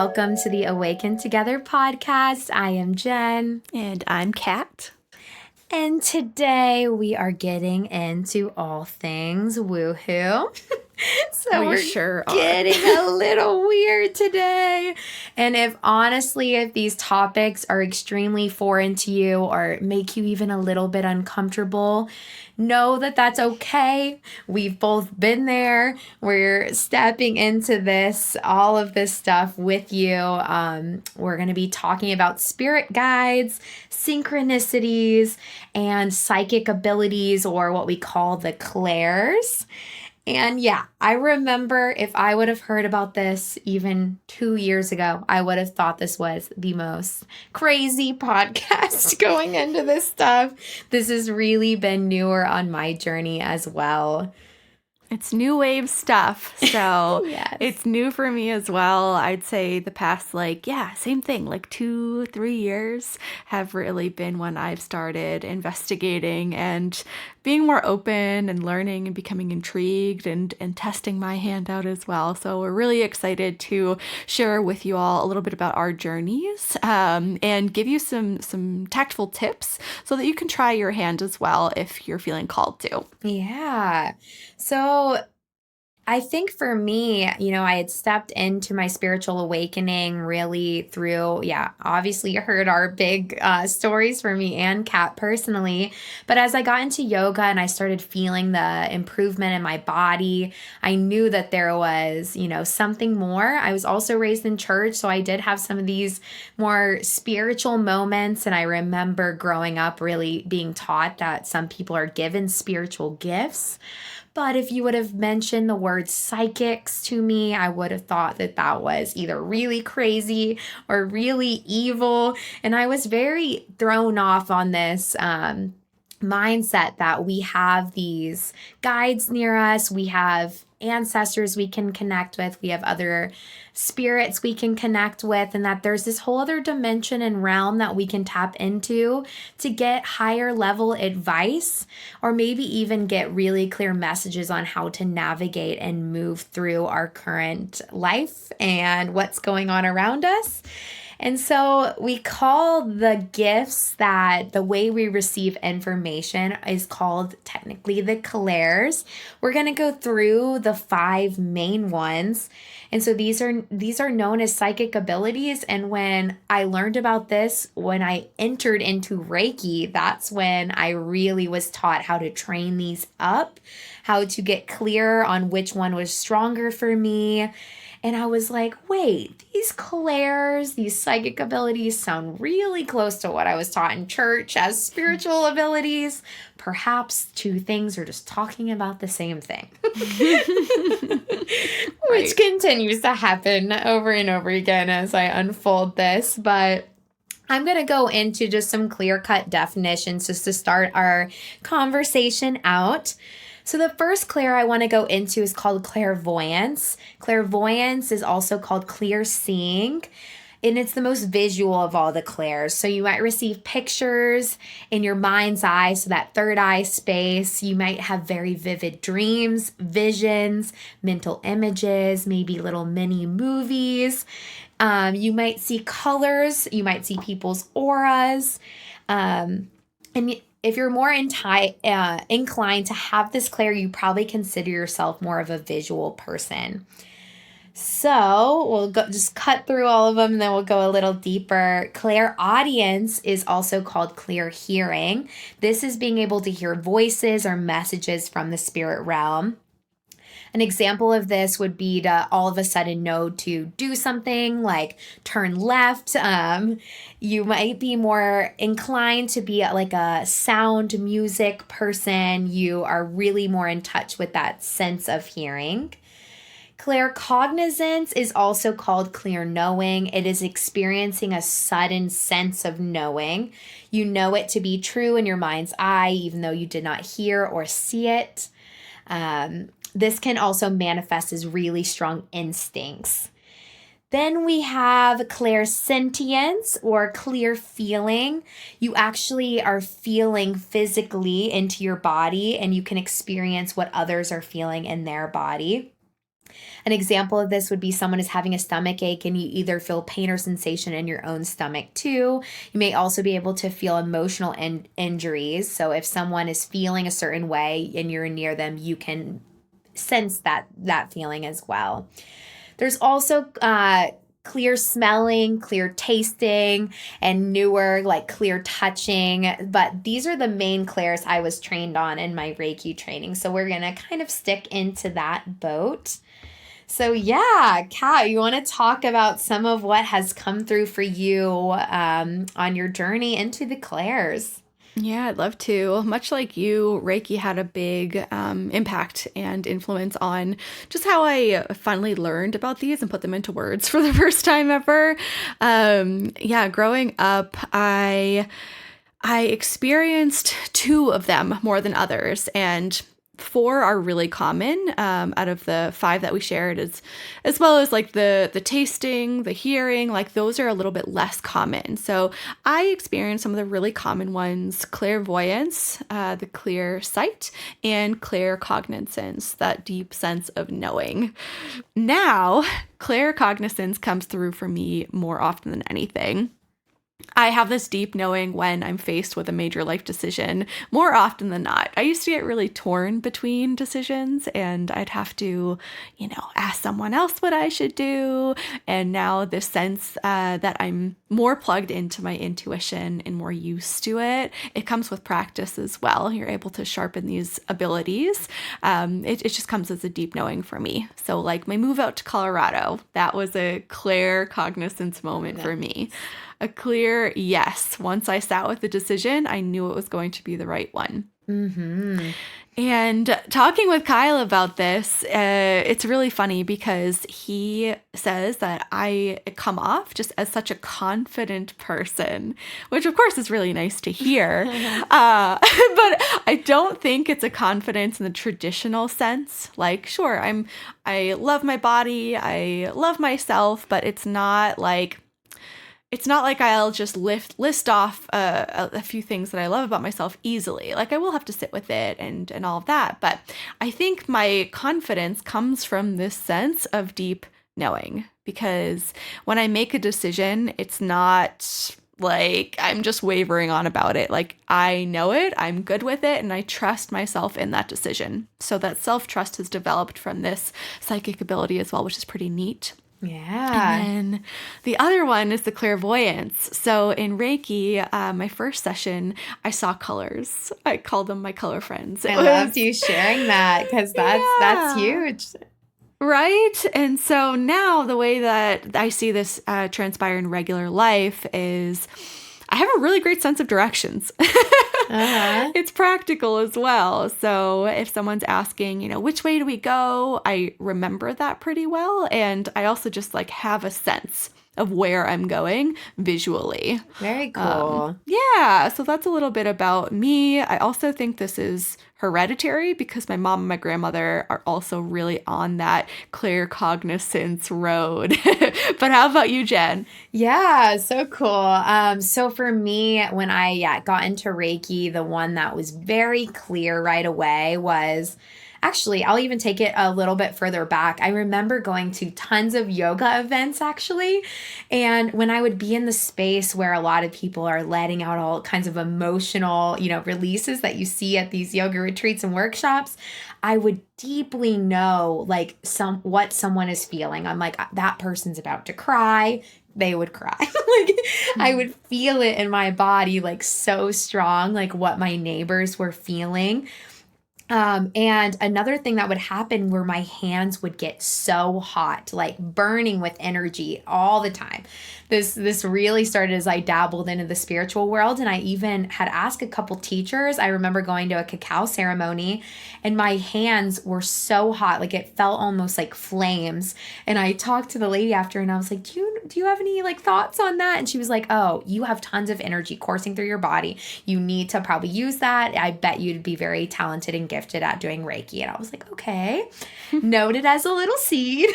welcome to the Awaken Together podcast. I am Jen. And I'm Kat. And today we are getting into all things woohoo. So we're sure getting a little weird today. And if these topics are extremely foreign to you or make you even a little bit uncomfortable, know that that's okay. We've both been there. We're stepping into all of this stuff with you. We're going to be talking about spirit guides, synchronicities, and psychic abilities, or what we call the clairs. And yeah, I remember if I would have heard about this even 2 years ago, I would have thought this was the most crazy podcast going into this stuff. This has really been newer on my journey as well. It's new wave stuff, so Yes. It's new for me as well. I'd say the past, same thing, 2-3 years have really been when I've started investigating and being more open and learning and becoming intrigued and testing my hand out as well. So we're really excited to share with you all a little bit about our journeys and give you some tactful tips so that you can try your hand as well if you're feeling called to. Yeah. So I think for me, I had stepped into my spiritual awakening really through, obviously you heard our big stories for me and Kat personally. But as I got into yoga and I started feeling the improvement in my body, I knew that there was, something more. I was also raised in church, so I did have some of these more spiritual moments. And I remember growing up really being taught that some people are given spiritual gifts. But if you would have mentioned the word psychics to me, I would have thought that that was either really crazy or really evil. And I was very thrown off on this mindset that we have these guides near us, we have ancestors we can connect with, we have other spirits we can connect with, and that there's this whole other dimension and realm that we can tap into to get higher level advice, or maybe even get really clear messages on how to navigate and move through our current life and what's going on around us. And so we call the gifts that the way we receive information is called technically the clairs. We're going to go through the 5 main ones. And so these are known as psychic abilities. And when I learned about this, when I entered into Reiki, that's when I really was taught how to train these up, how to get clear on which one was stronger for me. And I was like, wait, these clairs, these psychic abilities sound really close to what I was taught in church as spiritual abilities. Perhaps 2 things are just talking about the same thing. Which continues to happen over and over again as I unfold this. But I'm going to go into just some clear-cut definitions just to start our conversation out. So the first clair I want to go into is called clairvoyance. Clairvoyance is also called clear seeing, and it's the most visual of all the clairs. So you might receive pictures in your mind's eye, so that third eye space. You might have very vivid dreams, visions, mental images, maybe little mini movies. You might see colors. You might see people's auras. And if you're more inclined to have this clair, you probably consider yourself more of a visual person. So we'll just cut through all of them, and then we'll go a little deeper. Clairaudience is also called clear hearing. This is being able to hear voices or messages from the spirit realm. An example of this would be to all of a sudden know to do something like turn left. You might be more inclined to be like a sound music person. You are really more in touch with that sense of hearing. Claircognizance is also called clear knowing. It is experiencing a sudden sense of knowing. You know it to be true in your mind's eye, even though you did not hear or see it. This can also manifest as really strong instincts. Then we have clairsentience or clear feeling. You actually are feeling physically into your body, and you can experience what others are feeling in their body. An example of this would be someone is having a stomach ache and you either feel pain or sensation in your own stomach too. You may also be able to feel emotional injuries. So if someone is feeling a certain way and you're near them, you can sense that feeling as well. There's also clear smelling, clear tasting, and newer like clear touching. But these are the main clairs I was trained on in my Reiki training. So we're going to kind of stick into that boat. So yeah, Kat, you want to talk about some of what has come through for you on your journey into the clairs? Yeah, I'd love to. Much like you, Reiki had a big impact and influence on just how I finally learned about these and put them into words for the first time ever. Yeah, growing up, I experienced two of them more than others, and four are really common out of the five that we shared, as well as like the tasting, the hearing, like those are a little bit less common. So I experienced some of the really common ones: clairvoyance, the clear sight, and claircognizance, that deep sense of knowing. Now, claircognizance comes through for me more often than anything. I have this deep knowing when I'm faced with a major life decision more often than not. I used to get really torn between decisions and I'd have to, ask someone else what I should do. And now this sense that I'm more plugged into my intuition and more used to it, it comes with practice as well. You're able to sharpen these abilities. It just comes as a deep knowing for me. So like my move out to Colorado, that was a claircognizance moment for me. A clear yes. Once I sat with the decision, I knew it was going to be the right one. Mm-hmm. And talking with Kyle about this, it's really funny because he says that I come off just as such a confident person, which of course is really nice to hear. But I don't think it's a confidence in the traditional sense. Like, sure, I love my body, I love myself, but it's not like I'll just list off a few things that I love about myself easily. Like I will have to sit with it and all of that. But I think my confidence comes from this sense of deep knowing, because when I make a decision, it's not like I'm just wavering on about it. Like I know it, I'm good with it, and I trust myself in that decision. So that self-trust has developed from this psychic ability as well, which is pretty neat. Yeah. And then the other one is the clairvoyance. So in Reiki, my first session, I saw colors. I called them my color friends. I loved you sharing that because that's huge. Right? And so now the way that I see this transpire in regular life is I have a really great sense of directions. It's practical as well. So if someone's asking, which way do we go? I remember that pretty well. And I also just like have a sense of where I'm going visually. Very cool. Yeah. So that's a little bit about me. I also think this is hereditary because my mom and my grandmother are also really on that claircognizance road. But how about you, Jen? Yeah, so cool. So for me, when I got into Reiki, the one that was very clear right away was actually, I'll even take it a little bit further back. I remember going to tons of yoga events actually. And when I would be in the space where a lot of people are letting out all kinds of emotional, releases that you see at these yoga retreats and workshops, I would deeply know like what someone is feeling. I'm like, that person's about to cry. They would cry. I would feel it in my body, like so strong, like what my neighbors were feeling. And another thing that would happen where my hands would get so hot, like burning with energy all the time. This really started as I dabbled into the spiritual world. And I even had asked a couple teachers. I remember going to a cacao ceremony and my hands were so hot, like it felt almost like flames. And I talked to the lady after and I was like, do you have any like thoughts on that? And she was like, oh, you have tons of energy coursing through your body. You need to probably use that. I bet you'd be very talented and gifted at doing Reiki. And I was like, okay, noted as a little seed.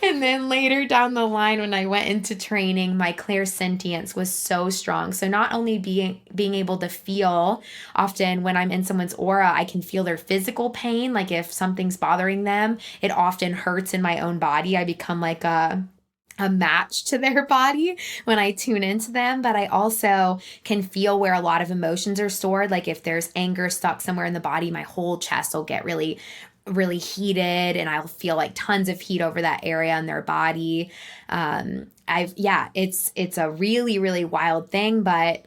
And then later down the line, when I went into training, awakening, my clairsentience was so strong. So not only being able to feel, often when I'm in someone's aura, I can feel their physical pain. Like if something's bothering them, it often hurts in my own body. I become like a match to their body when I tune into them, but I also can feel where a lot of emotions are stored. Like if there's anger stuck somewhere in the body, my whole chest will get really heated and I'll feel like tons of heat over that area in their body. It's a really, really wild thing, but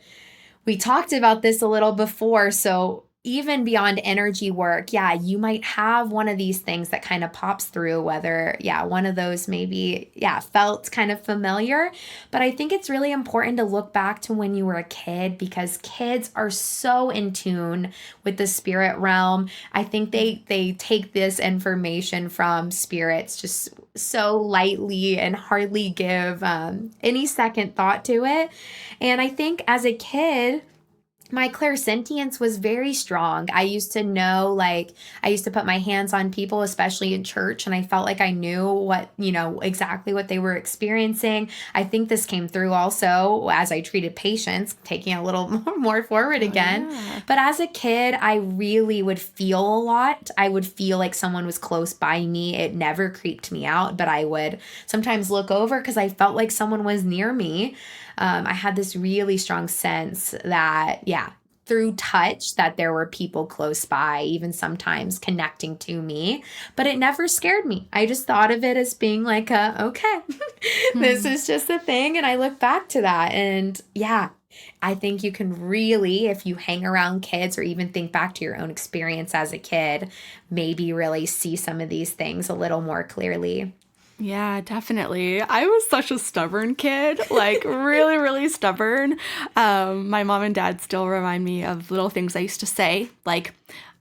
we talked about this a little before. So even beyond energy work, yeah, you might have one of these things that kind of pops through, whether, yeah, one of those maybe, yeah, felt kind of familiar. But I think it's really important to look back to when you were a kid because kids are so in tune with the spirit realm. I think they take this information from spirits just so lightly and hardly give any second thought to it. And I think as a kid, my clairsentience was very strong. I used to know, like, I used to put my hands on people, especially in church, and I felt like I knew what, exactly what they were experiencing. I think this came through also as I treated patients, taking a little more forward Oh, again. yeah. But as a kid, I really would feel a lot. I would feel like someone was close by me. It never creeped me out, but I would sometimes look over because I felt like someone was near me. I had this really strong sense that, yeah, through touch, that there were people close by, even sometimes connecting to me, but it never scared me. I just thought of it as being like, okay, this Hmm. is just a thing. And I look back to that. And yeah, I think you can really, if you hang around kids or even think back to your own experience as a kid, maybe really see some of these things a little more clearly. Yeah, definitely. I was such a stubborn kid, like really, really stubborn. My mom and dad still remind me of little things I used to say. Like,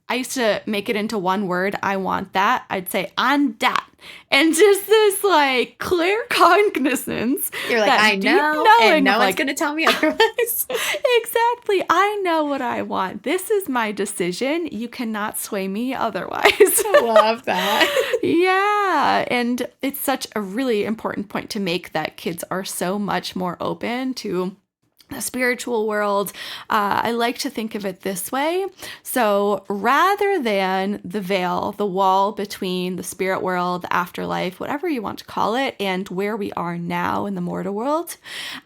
I used to make it into one word. I want that. I'd say, I'm that. And just this like clear cognizance, You're like, I that deep know, and knowing no of one's like, going to tell me otherwise. exactly, I know what I want. This is my decision. You cannot sway me otherwise. I love that. Yeah, and it's such a really important point to make that kids are so much more open to the spiritual world. I like to think of it this way. So rather than the veil, the wall between the spirit world, the afterlife, whatever you want to call it, and where we are now in the mortal world,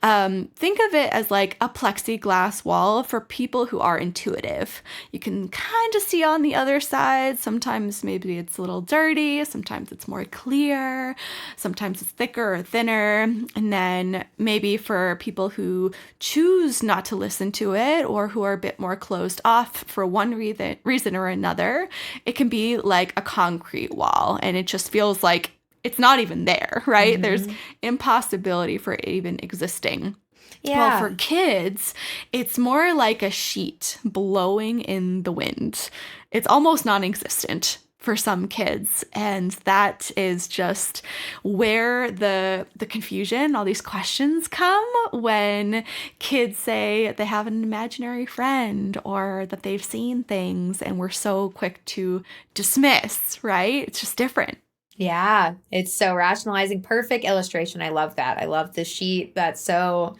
think of it as like a plexiglass wall for people who are intuitive. You can kind of see on the other side. Sometimes maybe it's a little dirty, sometimes it's more clear, sometimes it's thicker or thinner. And then maybe for people who choose not to listen to it or who are a bit more closed off for one reason or another, it can be like a concrete wall and it just feels like it's not even there, right? There's Hmm. impossibility for it even existing. Well, for Yeah. kids, it's more like a sheet blowing in the wind. It's almost non existent for some kids. And that is just where the confusion, all these questions come when kids say they have an imaginary friend or that they've seen things, and we're so quick to dismiss, right? It's just different. Yeah. It's so rationalizing. Perfect illustration. I love that. I love the sheet. That's so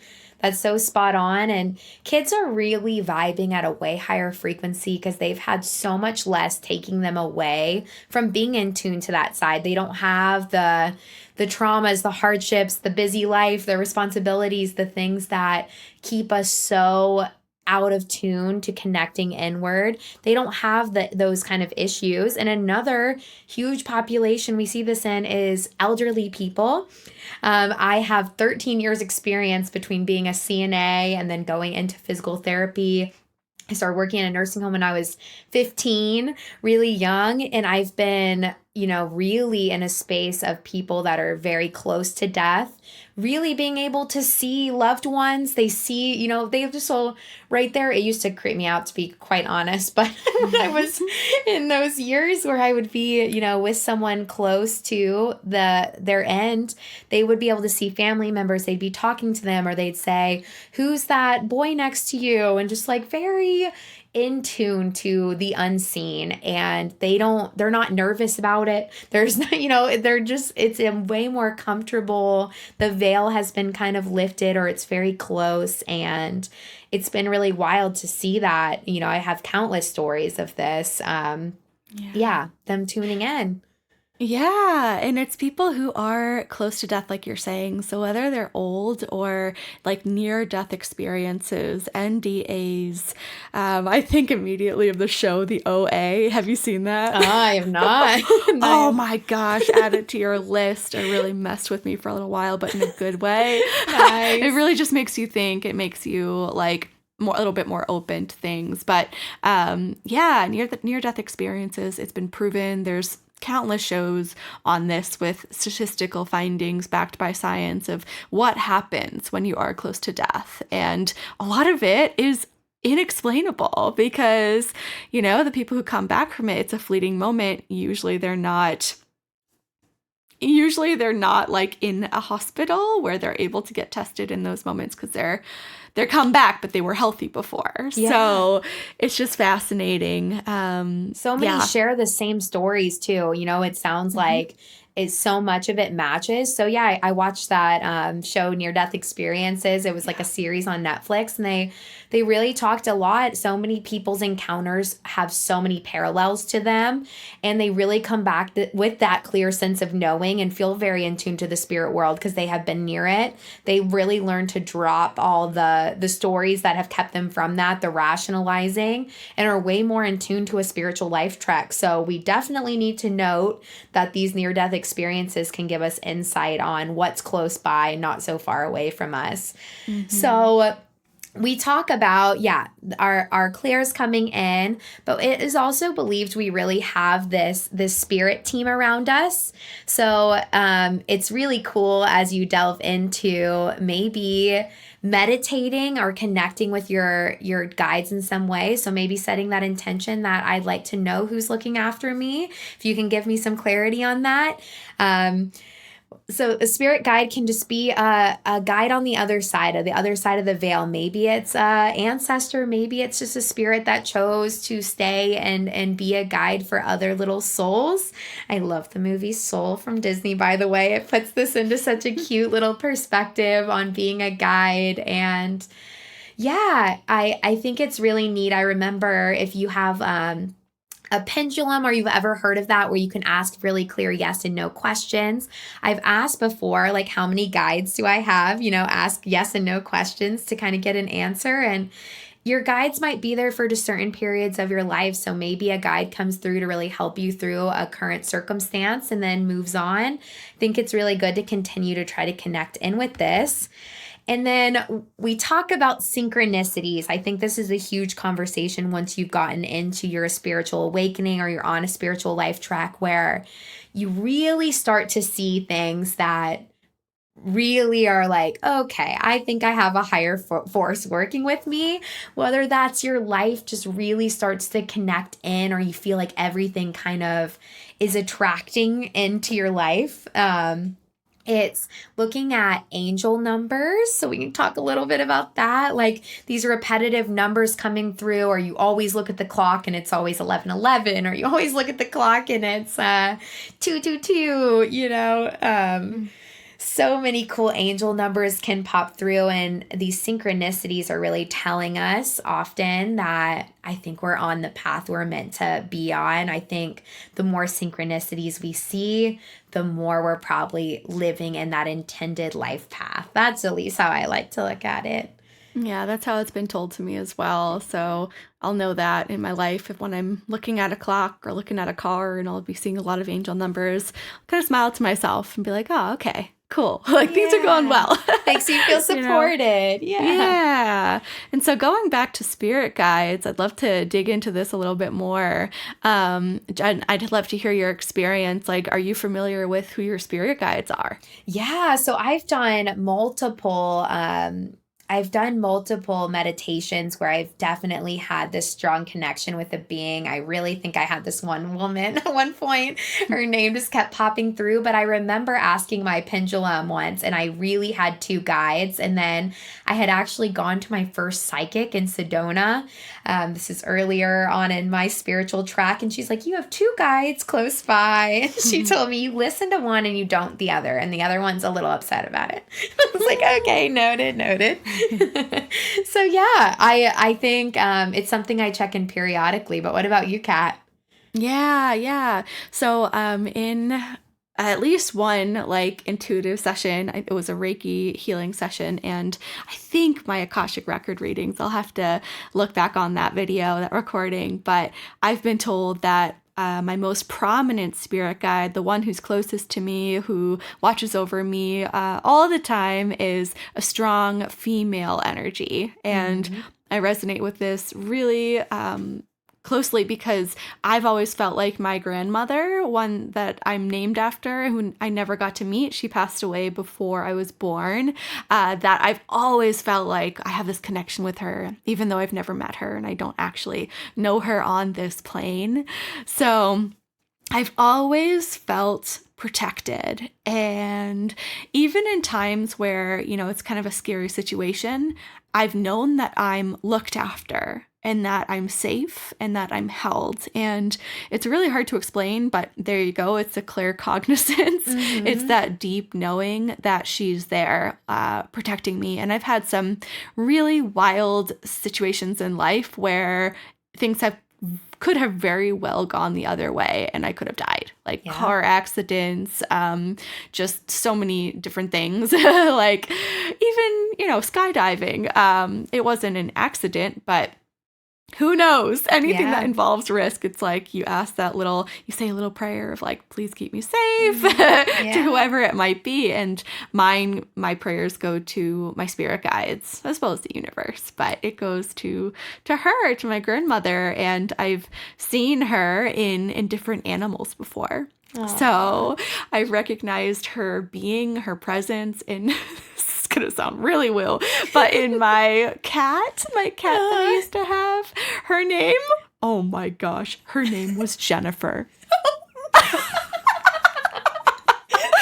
spot on. And kids are really vibing at a way higher frequency because they've had so much less taking them away from being in tune to that side. They don't have the traumas, the hardships, the busy life, the responsibilities, the things that keep us so out of tune to connecting inward. They don't have those kind of issues. And another huge population we see this in is elderly people. I have 13 years experience between being a CNA and then going into physical therapy. I started working in a nursing home when I was 15, really young. And I've been, really in a space of people that are very close to death, really being able to see loved ones. They see, they have just so right there. It used to creep me out, to be quite honest. But when I was in those years where I would be, with someone close to their end, they would be able to see family members. They'd be talking to them, or they'd say, "Who's that boy next to you?" And just like very in tune to the unseen, and they're not nervous about it. There's not, they're just, it's a way more comfortable. The veil has been kind of lifted, or it's very close, and it's been really wild to see that. I have countless stories of this. Yeah. Yeah, them tuning in. Yeah, and it's people who are close to death, like you're saying. So whether they're old or like near death experiences, NDAs, I think immediately of the show, The OA. Have you seen that? I am not. Oh Nice. my gosh, add it to your list. It really messed with me for a little while, but in a good way. It Nice. really just makes you think. It makes you like a little bit more open to things. But yeah, near death experiences, it's been proven. There's countless shows on this with statistical findings backed by science of what happens when you are close to death. And a lot of it is inexplainable because, the people who come back from it, it's a fleeting moment. Usually they're not like in a hospital where they're able to get tested in those moments because they're come back, but they were healthy before. Yeah. So it's just fascinating. So many Yeah. share the same stories too. It sounds Mhm. like so much of it matches. So yeah, I watched that show Near Death Experiences. It was like a series on Netflix, and they really talked a lot. So many people's encounters have so many parallels to them, and they really come back with that clear sense of knowing and feel very in tune to the spirit world because they have been near it. They really learn to drop all the stories that have kept them from that, the rationalizing, and are way more in tune to a spiritual life trek. So we definitely need to note that these near-death experiences can give us insight on what's close by, not so far away from us. Mhm. So we talk about, our clairs coming in, but it is also believed we really have this spirit team around us. So it's really cool as you delve into maybe meditating or connecting with your guides in some way. So maybe setting that intention that I'd like to know who's looking after me. If you can give me some clarity on that. So a spirit guide can just be a guide on the other side of the veil. Maybe it's a ancestor, maybe it's just a spirit that chose to stay and be a guide for other little souls. I love the movie Soul from Disney, by the way. It puts this into such a cute little perspective on being a guide. And yeah, I think it's really neat. I remember, if you have a pendulum, or you've ever heard of that, where you can ask really clear yes and no questions. I've asked before, like, how many guides do I have? Ask yes and no questions to kind of get an answer. And your guides might be there for just certain periods of your life. So maybe a guide comes through to really help you through a current circumstance and then moves on. I think it's really good to continue to try to connect in with this. And then we talk about synchronicities. I think this is a huge conversation once you've gotten into your spiritual awakening, or you're on a spiritual life track, where you really start to see things that really are like, okay, I think I have a higher force working with me. Whether that's your life just really starts to connect in, or you feel like everything kind of is attracting into your life. It's looking at angel numbers. So we can talk a little bit about that. Like these repetitive numbers coming through, or you always look at the clock and it's always 11:11, or you always look at the clock and it's 2:22, so many cool angel numbers can pop through, and these synchronicities are really telling us often that I think we're on the path we're meant to be on. I think the more synchronicities we see, the more we're probably living in that intended life path. That's at least how I like to look at it. Yeah, that's how it's been told to me as well. So I'll know that in my life if when I'm looking at a clock or looking at a car and I'll be seeing a lot of angel numbers, I'll kind of smile to myself and be like, oh, okay, cool. Like things are going Yeah. well. Makes you feel You know? supported. Yeah. Yeah. And so going back to spirit guides, I'd love to dig into this a little bit more. I'd love to hear your experience. Like, are you familiar with who your spirit guides are? Yeah, so I've done multiple I've done multiple meditations where I've definitely had this strong connection with a being. I really think I had this one woman at one point. Her name just kept popping through, but I remember asking my pendulum once, and I really had two guides. And then I had actually gone to my first psychic in Sedona. This is earlier on in my spiritual track, and she's like, "You have two guides close by." And she told me, "You listen to one and you don't the other, and the other one's a little upset about it." I was like, "Okay, noted, noted." So yeah, I think it's something I check in periodically. But what about you, Kat? Yeah, yeah. So, in at least one like intuitive session, it was a Reiki healing session, and I think my Akashic record readings, I'll have to look back on that video, that recording, but I've been told that my most prominent spirit guide, the one who's closest to me, who watches over me all the time, is a strong female energy. And Mm-hmm. I resonate with this really closely because I've always felt like my grandmother, one that I'm named after, who I never got to meet, she passed away before I was born, that I've always felt like I have this connection with her, even though I've never met her and I don't actually know her on this plane. So I've always felt protected. And even in times where, it's kind of a scary situation, I've known that I'm looked after and that I'm safe and that I'm held. And it's really hard to explain, but there you go. It's a clear cognizance. It's Mm-hmm. that deep knowing that she's there protecting me. And I've had some really wild situations in life where things could have very well gone the other way and I could have died, like Yeah. car accidents, just so many different things, like even, skydiving. It wasn't an accident, but who knows? Anything that Yeah. involves risk, it's like you say a little prayer of like, please keep me safe Mm-hmm. to Yeah. whoever it might be. And my prayers go to my spirit guides as well as the universe, but it goes to her, to my grandmother. And I've seen her in different animals before. Aw. So I've recognized her being, her presence in this is gonna sound really will, but in my cat that I used to have, her name, oh my gosh, her name was Jennifer. Stop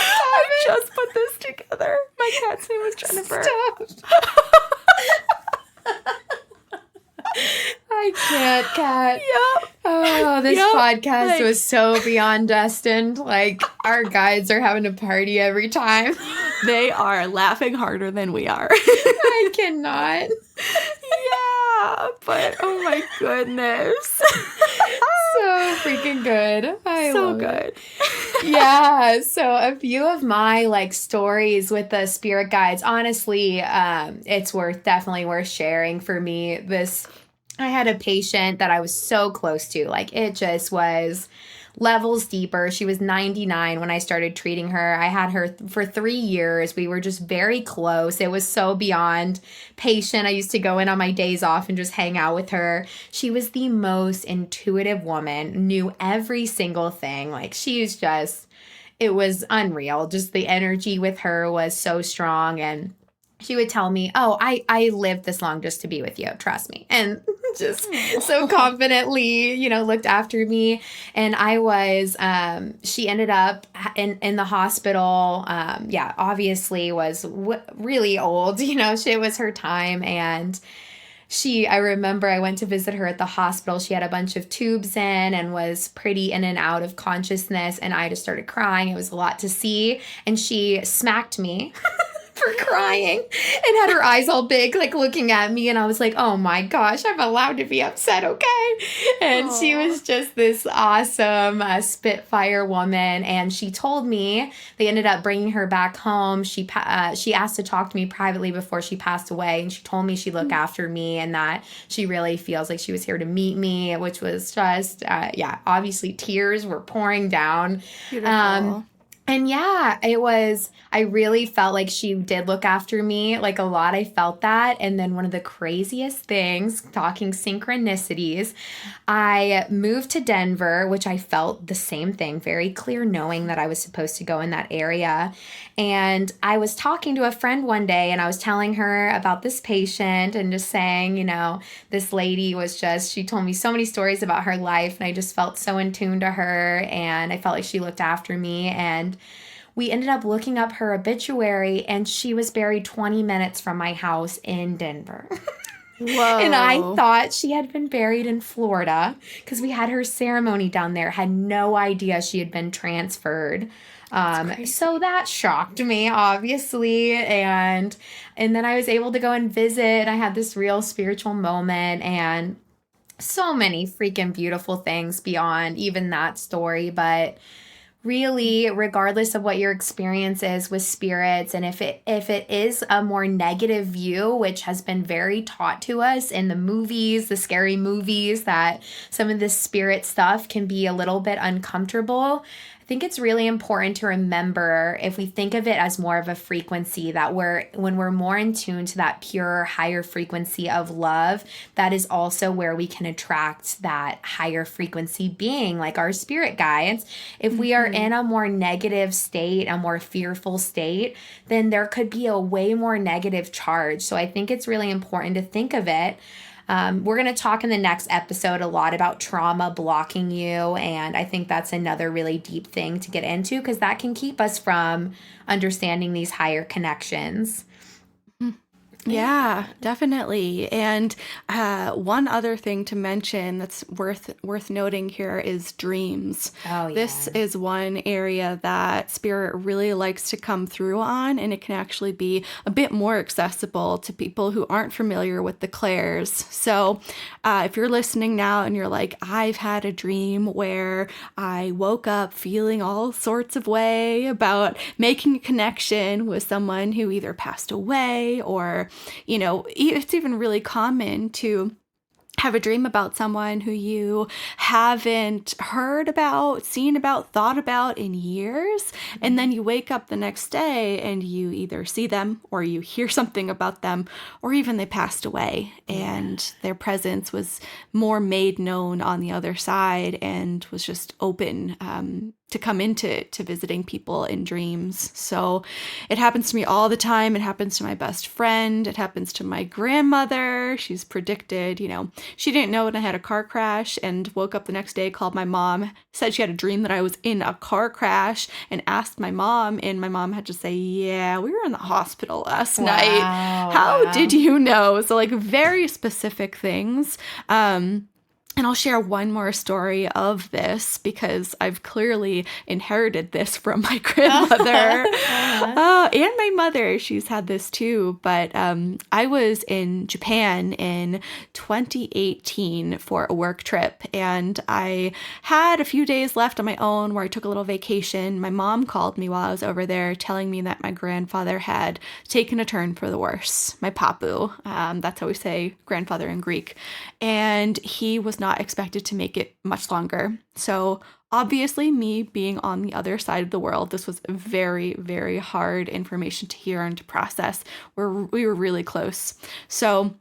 I it. just put this together. My cat's name was Jennifer. Stop. I can't, Kat. Yep. Oh, this Yep. podcast Like, was so beyond destined. Like, our guides are having a party every time. they are laughing harder than we are. I cannot. Yeah, but oh my goodness. So freaking good. I So love it. good. Yeah, so a few of my like stories with the spirit guides, honestly, it's definitely worth sharing for me. I had a patient that I was so close to, like it just was levels deeper. She was 99 when I started treating her. I had her for 3 years. We were just very close. It was so beyond patient. I used to go in on my days off and just hang out with her. She was the most intuitive woman, knew every single thing. Like she's just, it was unreal. Just the energy with her was so strong. And she would tell me, "Oh, I lived this long just to be with you. Trust me." And just so confidently, looked after me. And she ended up in the hospital. Yeah, obviously was really old. It was her time. And I remember I went to visit her at the hospital. She had a bunch of tubes in and was pretty in and out of consciousness. And I just started crying. It was a lot to see. And she smacked me for crying and had her eyes all big, like looking at me. And I was like, oh my gosh, I'm allowed to be upset, okay? And she Aw. was just this awesome Spitfire woman. And she told me they ended up bringing her back home. She asked to talk to me privately before she passed away. And she told me she'd look after me and that she really feels like she was here to meet me, which was just, yeah, obviously tears were pouring down. Um, Beautiful. And yeah, I really felt like she did look after me like a lot. I felt that. And then one of the craziest things, talking synchronicities, I moved to Denver, which I felt the same thing, very clear knowing that I was supposed to go in that area. And I was talking to a friend one day and I was telling her about this patient and just saying, this lady was just, she told me so many stories about her life and I just felt so in tune to her and I felt like she looked after me. And we ended up looking up her obituary and she was buried 20 minutes from my house in Denver. And I Whoa. thought she had been buried in Florida because we had her ceremony down there. Had no idea she had been transferred. That's So crazy. that shocked me, obviously, and then I was able to go and visit. I had this real spiritual moment, and so many freaking beautiful things beyond even that story. But really, regardless of what your experience is with spirits, and if it is a more negative view, which has been very taught to us in the movies, the scary movies, that some of this spirit stuff can be a little bit uncomfortable. I think it's really important to remember, if we think of it as more of a frequency, that when we're more in tune to that pure higher frequency of love, that is also where we can attract that higher frequency being, like our spirit guides. If we are Hmm. in a more negative state, a more fearful state, then there could be a way more negative charge. So I think it's really important to think of it. We're going to talk in the next episode a lot about trauma blocking you. And I think that's another really deep thing to get into because that can keep us from understanding these higher connections. Yeah, definitely. And one other thing to mention that's worth noting here is dreams. Oh, This yeah. is one area that spirit really likes to come through on, and it can actually be a bit more accessible to people who aren't familiar with the clairs. So, if you're listening now and you're like, I've had a dream where I woke up feeling all sorts of way about making a connection with someone who either passed away or it's even really common to have a dream about someone who you haven't heard about, seen about, thought about in years. And then you wake up the next day and you either see them or you hear something about them, or even they passed away Yeah. and their presence was more made known on the other side and was just open to come into visiting people in dreams. So it happens to me all the time. It happens to my best friend. It happens to my grandmother. She's predicted, she didn't know when I had a car crash and woke up the next day, called my mom, said she had a dream that I was in a car crash and asked my mom. And my mom had to say, yeah, we were in the hospital last night. Wow. How did Wow. you know? So, like, very specific things. And I'll share one more story of this because I've clearly inherited this from my grandmother Uh-huh. and my mother. She's had this too. But I was in Japan in 2018 for a work trip, and I had a few days left on my own where I took a little vacation. My mom called me while I was over there telling me that my grandfather had taken a turn for the worse. My papu, that's how we say grandfather in Greek. And he was not expected to make it much longer. So obviously, me being on the other side of the world, this was very, very hard information to hear and to process. We were really close. So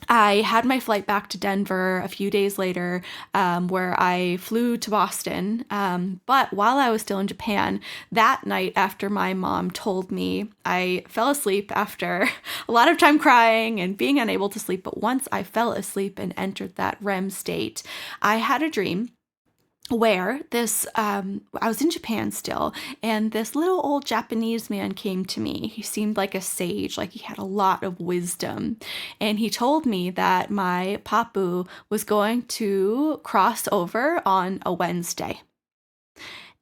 I had my flight back to Denver a few days later, where I flew to Boston. But while I was still in Japan, that night after my mom told me, I fell asleep after a lot of time crying and being unable to sleep. But once I fell asleep and entered that REM state, I had a dream where I was in Japan still, and this little old Japanese man came to me. He seemed like a sage, like he had a lot of wisdom. And he told me that my papu was going to cross over on a Wednesday.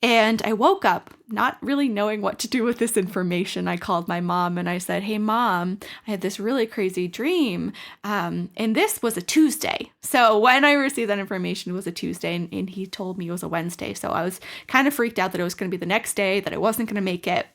And I woke up not really knowing what to do with this information. I called my mom and I said, Hey, mom, I had this really crazy dream. And this was a Tuesday. So when I received that information, it was a Tuesday, and he told me it was a Wednesday. So I was kind of freaked out that it was going to be the next day, that I wasn't going to make it.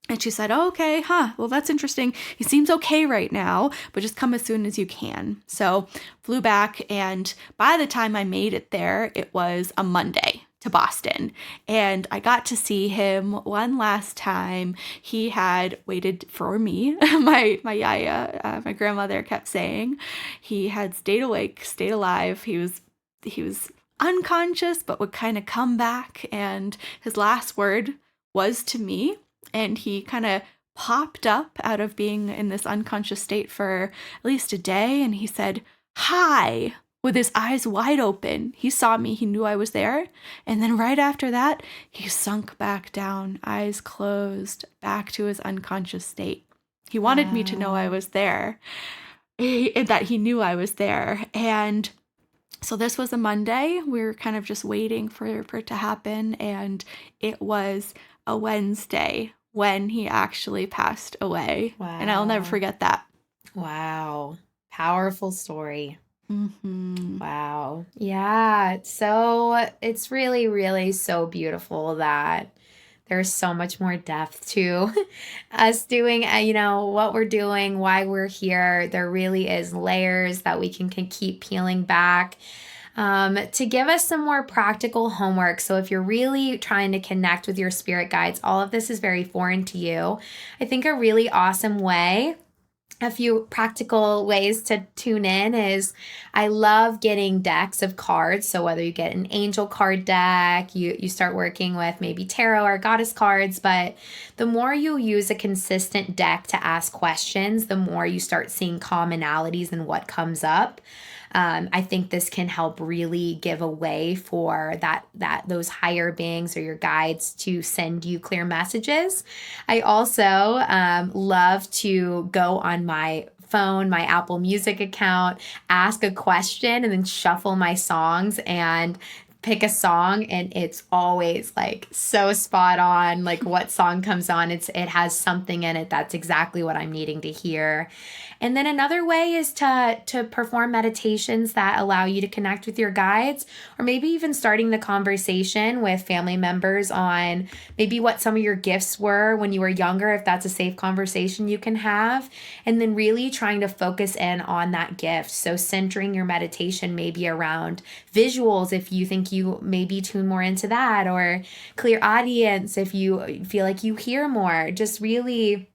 And she said, oh, okay, well, that's interesting. He seems okay right now, but just come as soon as you can. So flew back, and by the time I made it there, it was a Monday. to Boston, and I got to see him one last time. He had waited for me. My yaya, my grandmother, kept saying he had stayed awake, stayed alive. He was unconscious, but would kind of come back. And his last word was to me, and he kind of popped up out of being in this unconscious state for at least a day, and he said, "Hi." With his eyes wide open. He saw me, he knew I was there. And then right after that, he sunk back down, eyes closed, back to his unconscious state. He wanted me to know I Wow. was there, that he knew I was there. And so this was a Monday. We were kind of just waiting for it to happen. And it was a Wednesday when he actually passed away. And I'll never Wow. forget that. Wow. Powerful story. Mm-hmm. Wow. Yeah. So it's really, really so beautiful that there's so much more depth to us doing, what we're doing, why we're here. There really is layers that we can keep peeling back to give us some more practical homework. So if you're really trying to connect with your spirit guides, all of this is very foreign to you. I think a really awesome way, a few practical ways to tune in is I love getting decks of cards. So whether you get an angel card deck, you start working with maybe tarot or goddess cards, but the more you use a consistent deck to ask questions, the more you start seeing commonalities in what comes up. I think this can help really give a way for that those higher beings or your guides to send you clear messages. I also love to go on my phone, my Apple Music account, ask a question, and then shuffle my songs and pick a song, and it's always like so spot on. Like what song comes on, it has something in it that's exactly what I'm needing to hear. And then another way is to perform meditations that allow you to connect with your guides, or maybe even starting the conversation with family members on maybe what some of your gifts were when you were younger, if that's a safe conversation you can have, and then really trying to focus in on that gift. So centering your meditation maybe around visuals if you think you maybe tune more into that, or clear audience if you feel like you hear more. Just really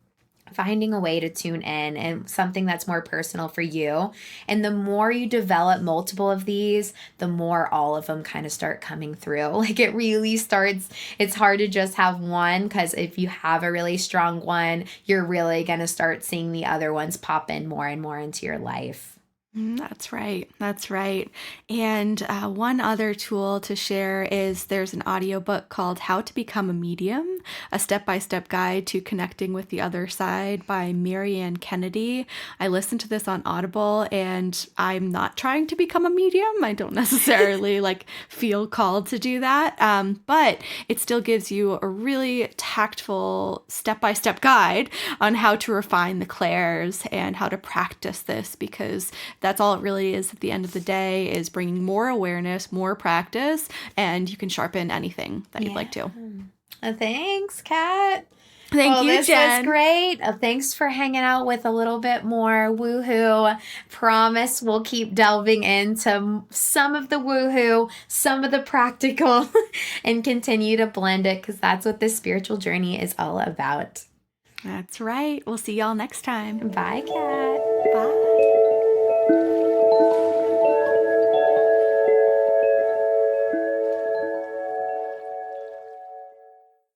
finding a way to tune in and something that's more personal for you. And the more you develop multiple of these, the more all of them kind of start coming through. Like it really starts, it's hard to just have one, because if you have a really strong one, you're really going to start seeing the other ones pop in more and more into your life. That's right. That's right. And one other tool to share is there's an audiobook called How to Become a Medium, a step-by-step guide to connecting with the other side by Marianne Kennedy. I listened to this on Audible, and I'm not trying to become a medium. I don't necessarily feel called to do that. But it still gives you a really tactful step-by-step guide on how to refine the clairs and how to practice this, because that's all it really is at the end of the day, is bringing more awareness, more practice, and you can sharpen anything that you'd Yeah. like to. Thanks, Kat. Thank Well, you, this was Jen. great. Thanks for hanging out with a little bit more woohoo. Promise we'll keep delving into some of the woohoo, some of the practical, and continue to blend it, because that's what this spiritual journey is all about. That's right. We'll see y'all next time. Bye, Kat.